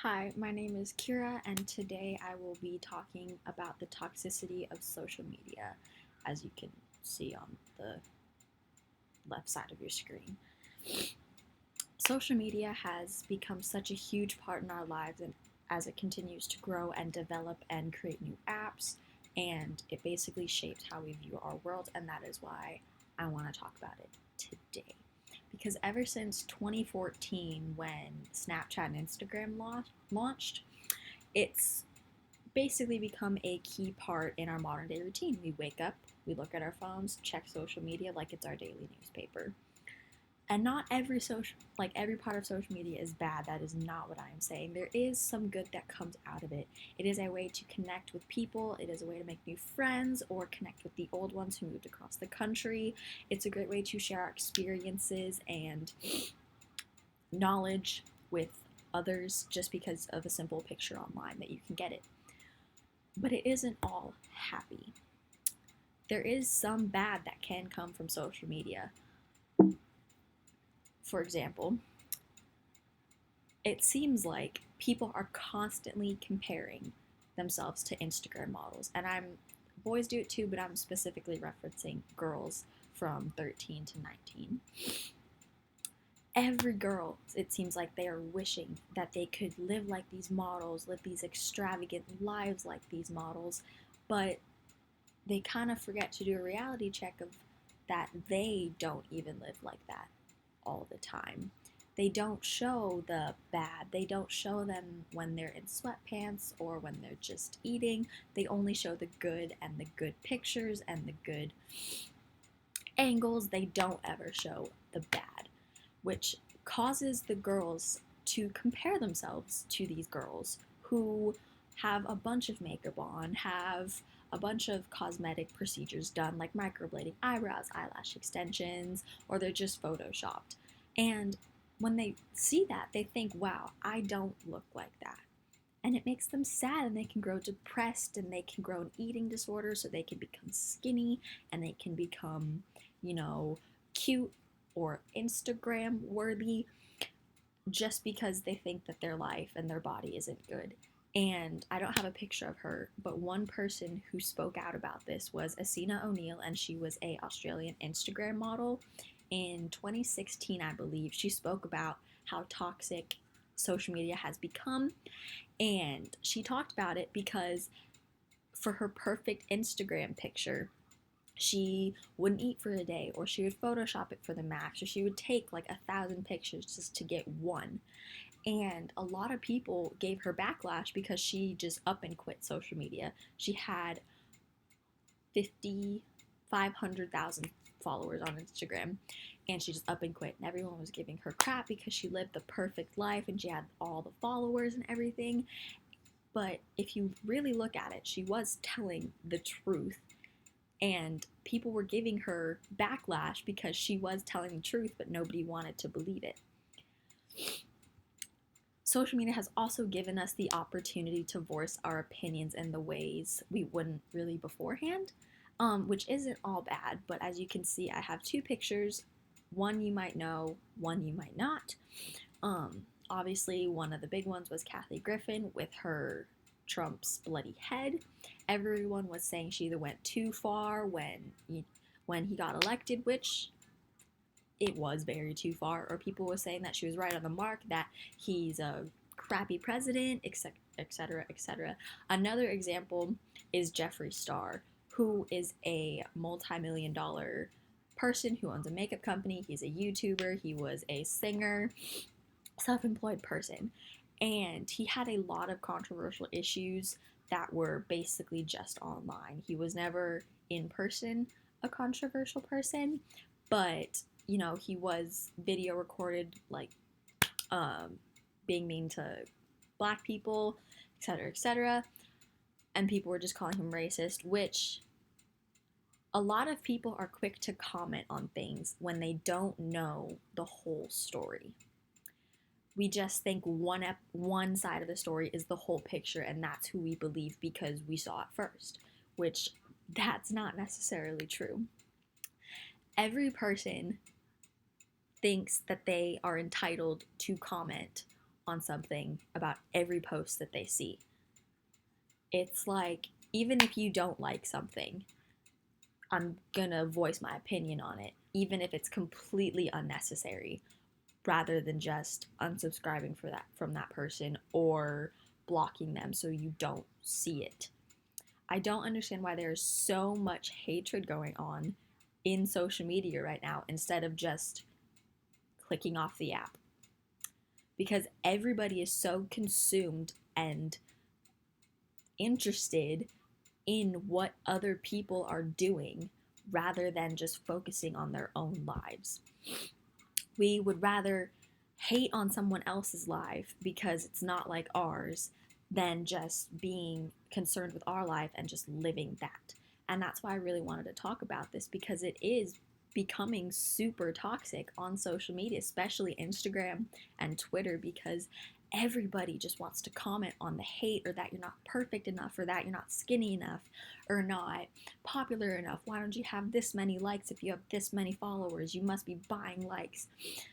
Hi, my name is Kira, and today I will be talking about the toxicity of social media, as you can see on the left side of your screen. Social media has become such a huge part in our lives, and as it continues to grow and develop and create new apps, and it basically shapes how we view our world, and that is why I want to talk about it today. Because ever since 2014, when Snapchat and Instagram launched, it's basically become a key part in our modern day routine. We wake up, we look at our phones, check social media like it's our daily newspaper. And not every part of social media is bad. That is not what I am saying. There is some good that comes out of it. It is a way to connect with people. It is a way to make new friends or connect with the old ones who moved across the country. It's a great way to share our experiences and knowledge with others just because of a simple picture online that you can get it. But it isn't all happy. There is some bad that can come from social media. For example, it seems like people are constantly comparing themselves to Instagram models. And boys do it too, but I'm specifically referencing girls from 13 to 19. Every girl, it seems like they are wishing that they could live like these models, live these extravagant lives like these models, but they kind of forget to do a reality check of that they don't even live like that all the time. They don't show the bad. They don't show them when they're in sweatpants or when they're just eating. They only show the good and the good pictures and the good angles. They don't ever show the bad, which causes the girls to compare themselves to these girls who have a bunch of makeup on, have a bunch of cosmetic procedures done, like microblading eyebrows, eyelash extensions, or they're just photoshopped. And when they see that, they think, wow, I don't look like that. And it makes them sad, and they can grow depressed, and they can grow an eating disorder, so they can become skinny and they can become, cute or Instagram worthy just because they think that their life and their body isn't good. And I don't have a picture of her, but one person who spoke out about this was Asina O'Neill, and she was a Australian Instagram model. In 2016, I believe, she spoke about how toxic social media has become, and she talked about it because for her perfect Instagram picture, she wouldn't eat for a day, or she would Photoshop it for the max, or she would take like 1,000 pictures just to get one. And a lot of people gave her backlash because she just up and quit social media. She had 500,000 followers on Instagram, and she just up and quit. And everyone was giving her crap because she lived the perfect life and she had all the followers and everything. But if you really look at it, she was telling the truth, and people were giving her backlash because she was telling the truth, but nobody wanted to believe it. Social media has also given us the opportunity to voice our opinions in the ways we wouldn't really beforehand, which isn't all bad. But as you can see, I have two pictures. One you might know, one you might not. Obviously, one of the big ones was Kathy Griffin with her Trump's bloody head. Everyone was saying she either went too far when he got elected, which it was very too far, or people were saying that she was right on the mark, that he's a crappy president, etc., etc., etc. Another example is Jeffree Star, who is a multi-million dollar person who owns a makeup company. He's a YouTuber, he was a singer, self-employed person, and he had a lot of controversial issues that were basically just online. He was never in person a controversial person, but he was video recorded, like being mean to black people, etc., etc., and people were just calling him racist, which a lot of people are quick to comment on things when they don't know the whole story. We just think one side of the story is the whole picture, and that's who we believe because we saw it first, which that's not necessarily true. Every person thinks that they are entitled to comment on something about every post that they see. It's like, even if you don't like something, I'm gonna voice my opinion on it, even if it's completely unnecessary, rather than just unsubscribing from that person or blocking them so you don't see it. I don't understand why there's so much hatred going on in social media right now instead of just clicking off the app. Because everybody is so consumed and interested in what other people are doing rather than just focusing on their own lives. We would rather hate on someone else's life because it's not like ours than just being concerned with our life and just living that. And that's why I really wanted to talk about this, because it is becoming super toxic on social media, especially Instagram and Twitter, because everybody just wants to comment on the hate, or that you're not perfect enough, or that you're not skinny enough, or not popular enough. Why don't you have this many likes if you have this many followers? You must be buying likes.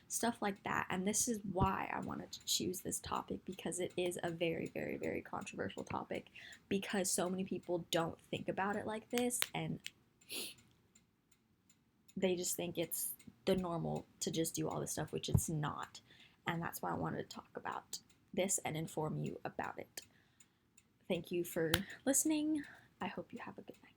Stuff like that. And this is why I wanted to choose this topic, because it is a very, very, very controversial topic, because so many people don't think about it like this, and they just think it's the normal to just do all this stuff, which it's not. And that's why I wanted to talk about this and inform you about it. Thank you for listening. I hope you have a good night.